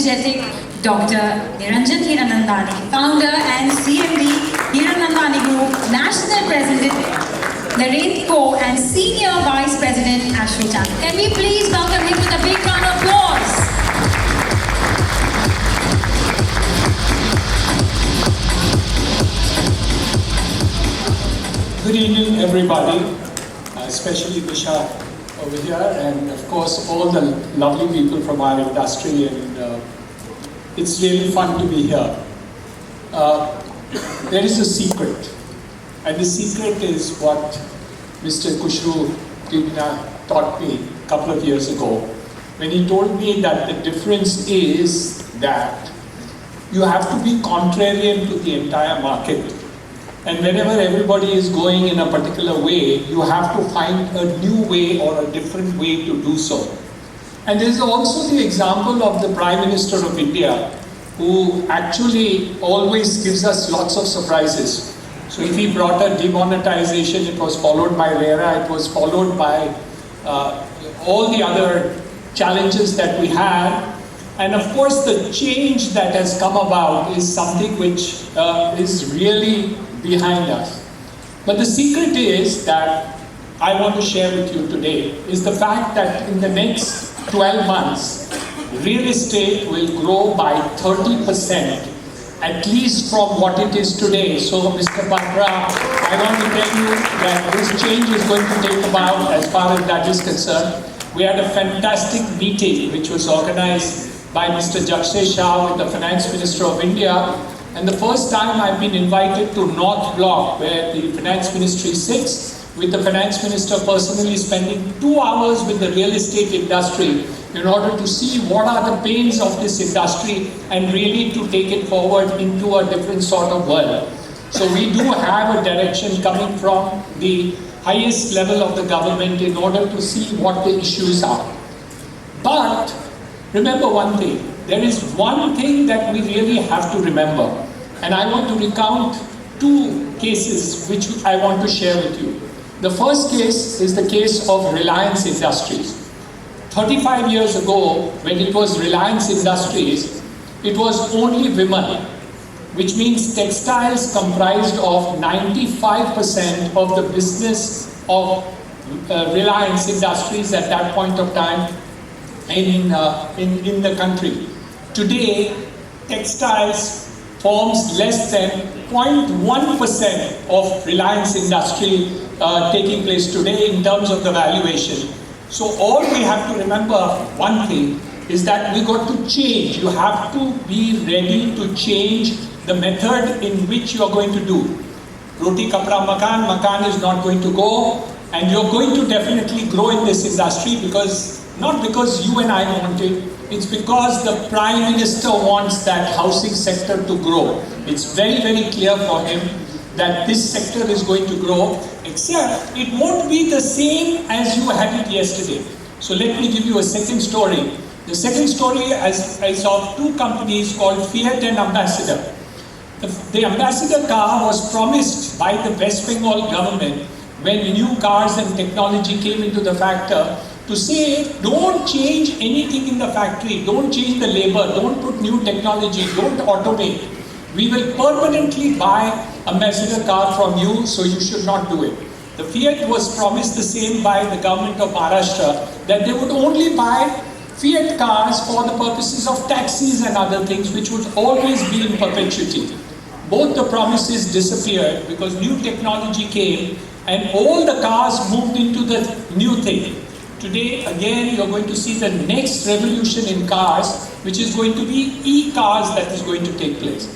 energetic Dr. Niranjan Hiranandani, founder and CMD, Hiranandani Group, National President, the Realty Co, and Senior Vice President, Ashrita. Can we please welcome him with a big round of applause? Good evening, everybody, especially Nisha over here, and of course all the lovely people from our industry, and it's really fun to be here. There is a secret, and the secret is what Mr. Kushru taught me a couple of years ago, when he told me that the difference is that you have to be contrarian to the entire market. And whenever everybody is going in a particular way, you have to find a new way or a different way to do so. And there is also the example of the Prime Minister of India, who actually always gives us lots of surprises. So if he brought a demonetization, it was followed by RERA, it was followed by all the other challenges that we had. And of course, the change that has come about is something which is really behind us. But the secret is that I want to share with you today is the fact that in the next 12 months, real estate will grow by 30%, at least from what it is today. So Mr. Batra, I want to tell you that this change is going to take about, as far as that is concerned. We had a fantastic meeting which was organized by Mr. Jagshay Shah with the Finance Minister of India. And the first time I've been invited to North Block, where the Finance Ministry sits, with the Finance Minister personally spending 2 hours with the real estate industry in order to see what are the pains of this industry and really to take it forward into a different sort of world. So we do have a direction coming from the highest level of the government in order to see what the issues are. But remember one thing. There is one thing that we really have to remember, and I want to recount 2 cases which I want to share with you. The first case is the case of Reliance Industries. 35 years ago, when it was Reliance Industries, it was only women, which means textiles comprised of 95% of the business of Reliance Industries at that point of time in the country. Today, textiles forms less than 0.1% of Reliance industry taking place today in terms of the valuation. So all we have to remember, one thing, is that we got to change. You have to be ready to change the method in which you are going to do. Roti kapra makan, makan is not going to go, and you're going to definitely grow in this industry not because you and I want it, it's because the Prime Minister wants that housing sector to grow. It's very, very clear for him that this sector is going to grow, except it won't be the same as you had it yesterday. So let me give you a second story. The second story is of 2 companies called Fiat and Ambassador. The Ambassador car was promised by the West Bengal government when new cars and technology came into the factor, to say, don't change anything in the factory, don't change the labor, don't put new technology, don't automate. We will permanently buy a Ambassador car from you, so you should not do it. The Fiat was promised the same by the government of Maharashtra, that they would only buy Fiat cars for the purposes of taxis and other things, which would always be in perpetuity. Both the promises disappeared because new technology came and all the cars moved into the new thing. Today, again, you're going to see the next revolution in cars, which is going to be e-cars that is going to take place.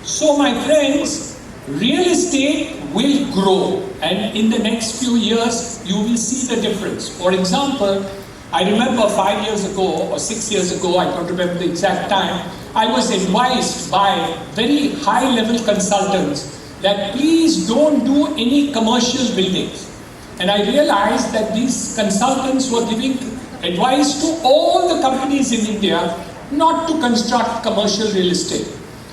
So, my friends, real estate will grow, and in the next few years, you will see the difference. For example, I remember 5 years ago or 6 years ago, I don't remember the exact time, I was advised by very high-level consultants that please don't do any commercial buildings. And I realized that these consultants were giving advice to all the companies in India not to construct commercial real estate.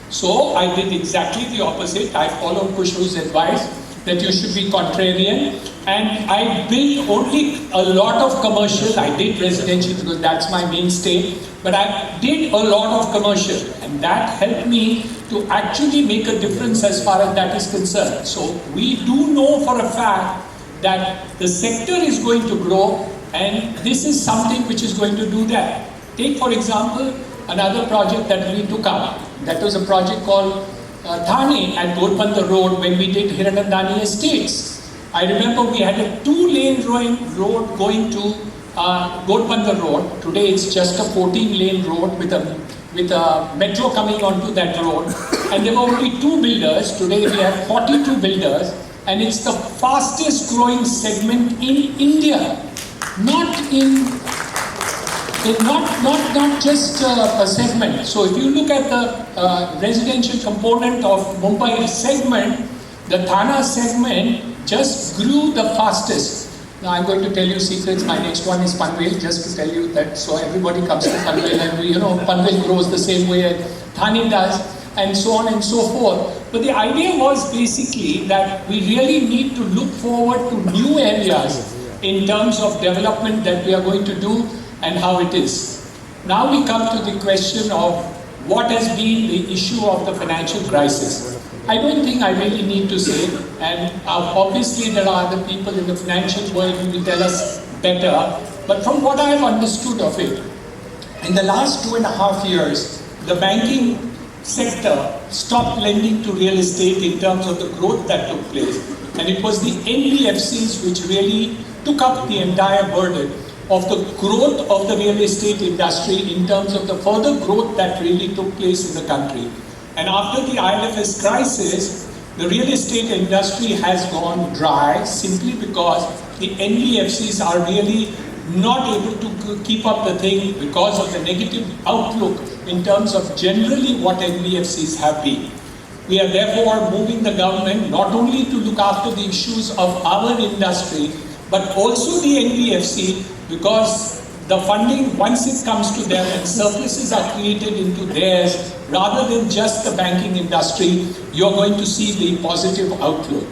So I did exactly the opposite. I followed Kushru's advice that you should be contrarian, and I built only a lot of commercial. I did residential because that's my mainstay, but I did a lot of commercial, and that helped me to actually make a difference as far as that is concerned. So we do know for a fact that the sector is going to grow, and this is something which is going to do that. Take for example another project that we took up. That was a project called Thane at Ghodbandar Road when we did Hiranandani Estates. I remember we had a 2-lane road going to Ghodbandar Road. Today it's just a 14-lane road with a metro coming onto that road. And there were only 2 builders. Today we have 42 builders, and it's the fastest growing segment in India. Not just a segment. So if you look at the residential component of Mumbai segment, the Thane segment just grew the fastest. Now I'm going to tell you secrets. My next one is Panvel, just to tell you that, so everybody comes to Panvel, and Panvel grows the same way Thane does, and so on and so forth. But the idea was basically that we really need to look forward to new areas in terms of development that we are going to do and how it is. Now we come to the question of what has been the issue of the financial crisis. I don't think I really need to say, and obviously there are other people in the financial world who will tell us better, but from what I have understood of it, in the last 2.5 years, the banking sector stopped lending to real estate in terms of the growth that took place, and it was the NBFCs which really took up the entire burden of the growth of the real estate industry in terms of the further growth that really took place in the country. And after the IL&FS crisis, the real estate industry has gone dry simply because the NBFCs are really not able to keep up the thing because of the negative outlook in terms of generally what NBFCs have been. We are therefore moving the government not only to look after the issues of our industry, but also the NBFC, because the funding, once it comes to them and surpluses are created into theirs, rather than just the banking industry, you're going to see the positive outlook.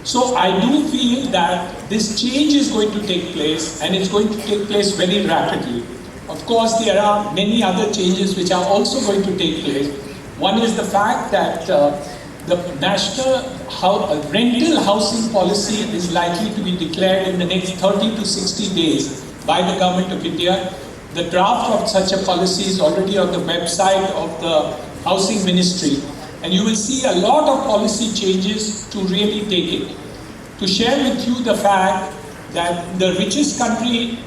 So I do feel that this change is going to take place, and it's going to take place very rapidly. Of course, there are many other changes which are also going to take place. One is the fact that the national rental housing policy is likely to be declared in the next 30 to 60 days by the Government of India. The draft of such a policy is already on the website of the Housing Ministry, and you will see a lot of policy changes to really take it. To share with you the fact that the richest country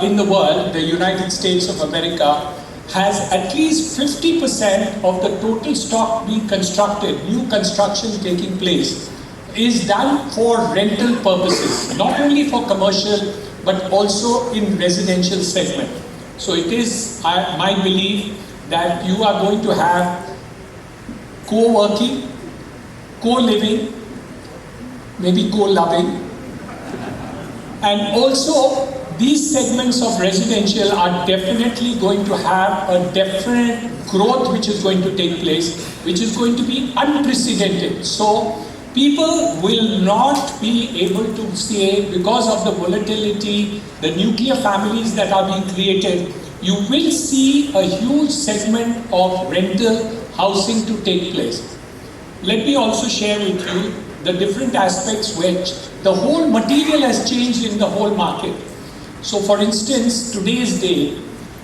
in the world, the United States of America, has at least 50% of the total stock being constructed, new construction taking place, is done for rental purposes, not only for commercial, but also in residential segment. So it is my belief that you are going to have co-working, co-living, maybe co-loving, and also these segments of residential are definitely going to have a definite growth which is going to take place, which is going to be unprecedented. So people will not be able to say, because of the volatility, the nuclear families that are being created, you will see a huge segment of rental housing to take place. Let me also share with you the different aspects which the whole material has changed in the whole market. So for instance, today's date,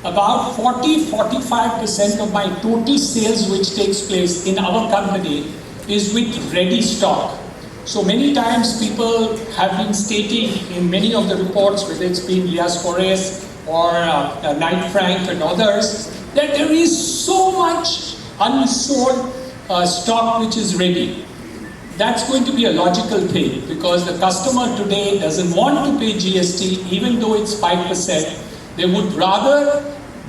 about 40-45% of my total sales which takes place in our company is with ready stock. So many times people have been stating in many of the reports, whether it's been Lias Forest or Knight Frank and others, that there is so much unsold stock which is ready. That's going to be a logical thing, because the customer today doesn't want to pay GST even though it's 5%. They would rather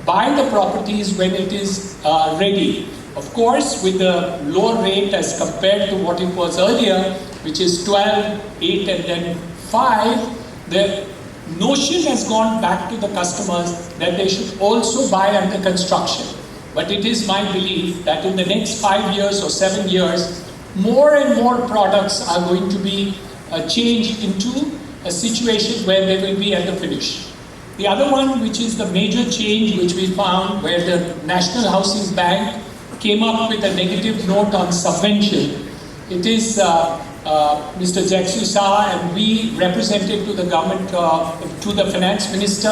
buy the properties when it is ready. Of course, with the lower rate as compared to what it was earlier, which is 12, 8 and then 5, the notion has gone back to the customers that they should also buy under construction. But it is my belief that in the next 5 years or 7 years, more and more products are going to be changed into a situation where they will be at the finish. The other one, which is the major change which we found, where the National Housing Bank came up with a negative note on subvention. It is Mr. Jagshu Shah, and we represented to the government, to the finance minister,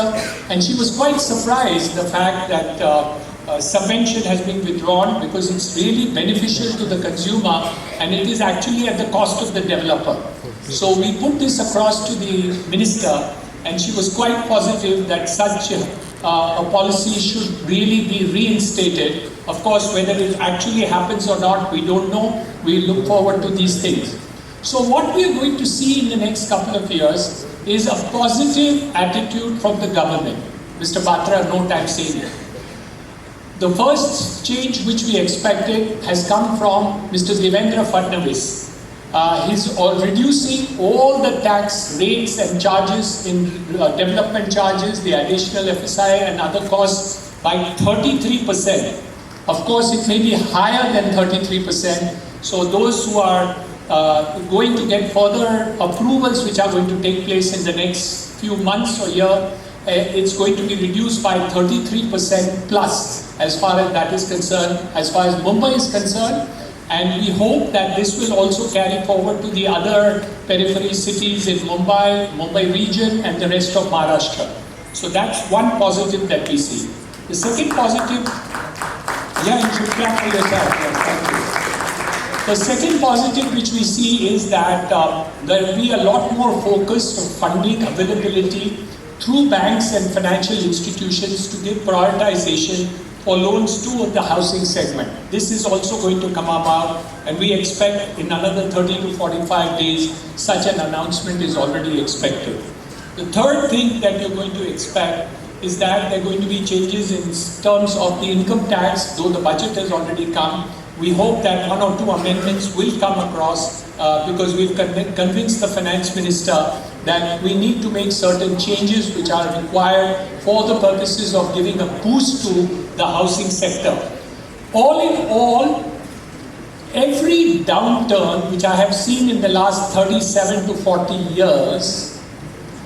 and she was quite surprised the fact that subvention has been withdrawn because it's really beneficial to the consumer and it is actually at the cost of the developer. So we put this across to the minister, and she was quite positive that such a policy should really be reinstated. Of course, whether it actually happens or not, we don't know. We look forward to these things. So what we are going to see in the next couple of years is a positive attitude from the government. Mr. Batra, note I'm saying it. The first change which we expected has come from Mr. Devendra Fadnavis. He's reducing all the tax rates and charges in development charges, the additional FSI and other costs by 33%. Of course, it may be higher than 33%. So those who are going to get further approvals which are going to take place in the next few months or year, it's going to be reduced by 33% plus as far as that is concerned, as far as Mumbai is concerned. And we hope that this will also carry forward to the other periphery cities in Mumbai, Mumbai region and the rest of Maharashtra. So that's one positive that we see. The second positive, yeah, you should clap for yourself. Yeah, thank you. The second positive which we see is that there will be a lot more focus on funding availability through banks and financial institutions to give prioritization for loans to the housing segment. This is also going to come about, and we expect in another 30 to 45 days, such an announcement is already expected. The third thing that you're going to expect is that there are going to be changes in terms of the income tax, though the budget has already come. We hope that one or two amendments will come across because we've convinced the finance minister that we need to make certain changes which are required for the purposes of giving a boost to the housing sector. All in all, every downturn which I have seen in the last 37 to 40 years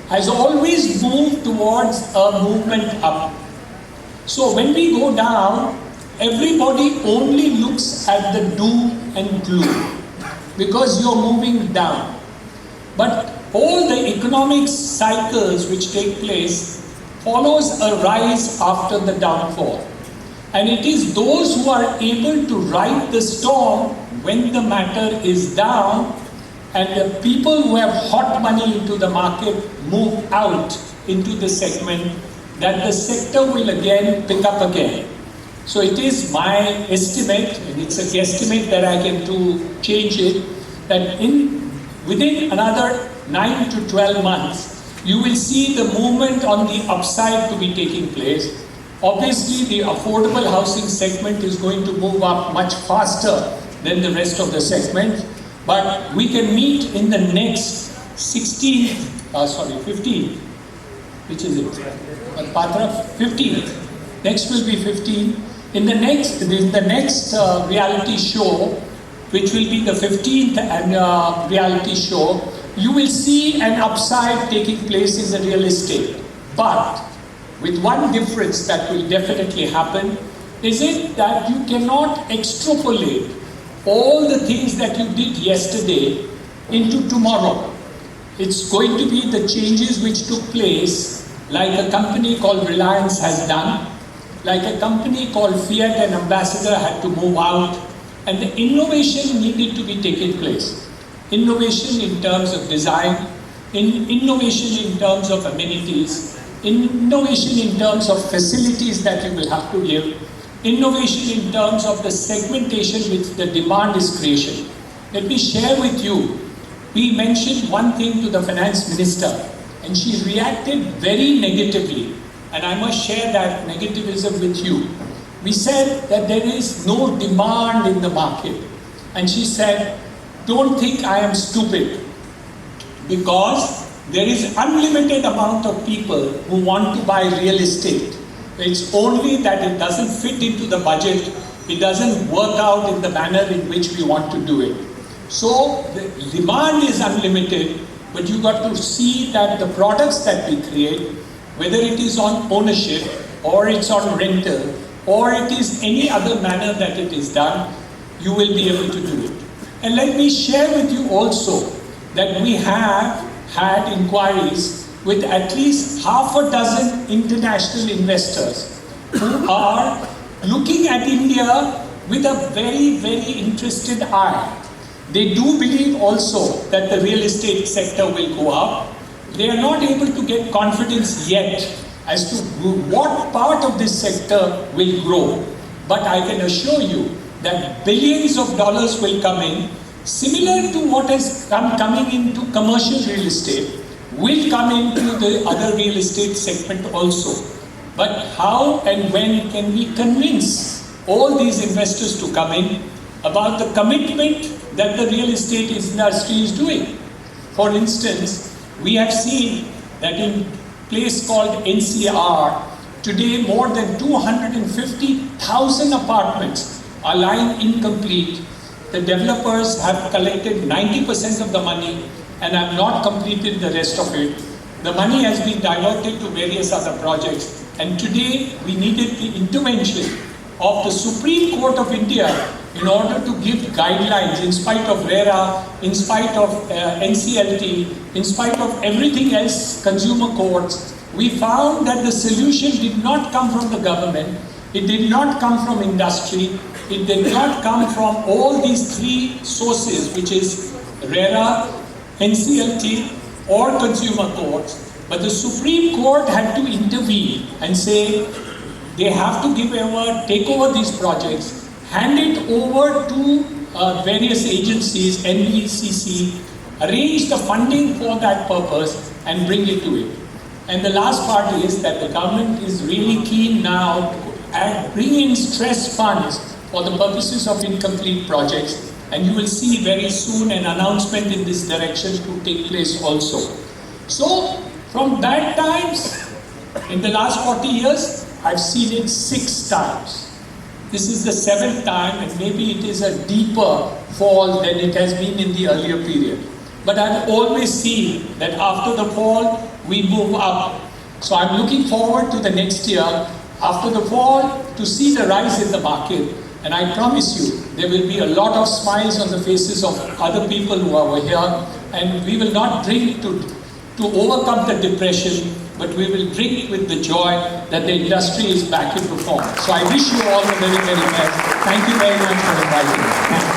has always moved towards a movement up. So when we go down, everybody only looks at the doom and gloom because you're moving down. But all the economic cycles which take place follows a rise after the downfall. And it is those who are able to ride the storm when the matter is down, and the people who have hot money into the market move out into the segment, that the sector will again pick up again. So it is my estimate, and it's a guesstimate that I can do change it, that within another 9 to 12 months, you will see the movement on the upside to be taking place. Obviously, the affordable housing segment is going to move up much faster than the rest of the segment, but we can meet in the next 15th, which is it? Patra, 15th. Next will be 15th. In the next reality show, which will be the 15th reality show, you will see an upside taking place in the real estate. But with one difference that will definitely happen, is it that you cannot extrapolate all the things that you did yesterday into tomorrow. It's going to be the changes which took place, like a company called Reliance has done, like a company called Fiat and Ambassador had to move out, and the innovation needed to be taken place. Innovation in terms of design, innovation in terms of amenities, innovation in terms of facilities that you will have to give, innovation in terms of the segmentation which the demand is creation. Let me share with you, we mentioned one thing to the finance minister and she reacted very negatively, and I must share that negativism with you. We said that there is no demand in the market, and she said, don't think I am stupid, because there is unlimited amount of people who want to buy real estate. It's only that it doesn't fit into the budget, it doesn't work out in the manner in which we want to do it. So the demand is unlimited, but you got to see that the products that we create, whether it is on ownership, or it's on rental, or it is any other manner that it is done, you will be able to do it. And let me share with you also that we have had inquiries with at least half a dozen international investors who are looking at India with a very, very interested eye. They do believe also that the real estate sector will go up. They are not able to get confidence yet as to what part of this sector will grow. But I can assure you that billions of dollars will come in, similar to what has coming into commercial real estate, will come into the other real estate segment also. But how and when can we convince all these investors to come in about the commitment that the real estate industry is doing? For instance, we have seen that in a place called NCR, today more than 250,000 apartments are lying incomplete. The developers have collected 90% of the money and have not completed the rest of it. The money has been diverted to various other projects, and today we needed the intervention of the Supreme Court of India in order to give guidelines in spite of RERA, in spite of NCLT, in spite of everything else, consumer courts. We found that the solution did not come from the government, it did not come from industry, it did not come from all these three sources, which is RERA, NCLT or consumer courts, but the Supreme Court had to intervene and say they have to take over these projects, hand it over to various agencies, NBCC, arrange the funding for that purpose and bring it to it. And the last part is that the government is really keen now to bring in stress funds for the purposes of incomplete projects. And you will see very soon an announcement in this direction to take place also. So, from bad times, in the last 40 years, I've seen it 6 times. This is the 7th time, and maybe it is a deeper fall than it has been in the earlier period. But I've always seen that after the fall, we move up. So I'm looking forward to the next year, after the fall, to see the rise in the market. And I promise you, there will be a lot of smiles on the faces of other people who are here. And we will not drink to overcome the depression, but we will drink with the joy that the industry is back in form. So I wish you all the very, very best. Thank you very much for inviting me. Thank you.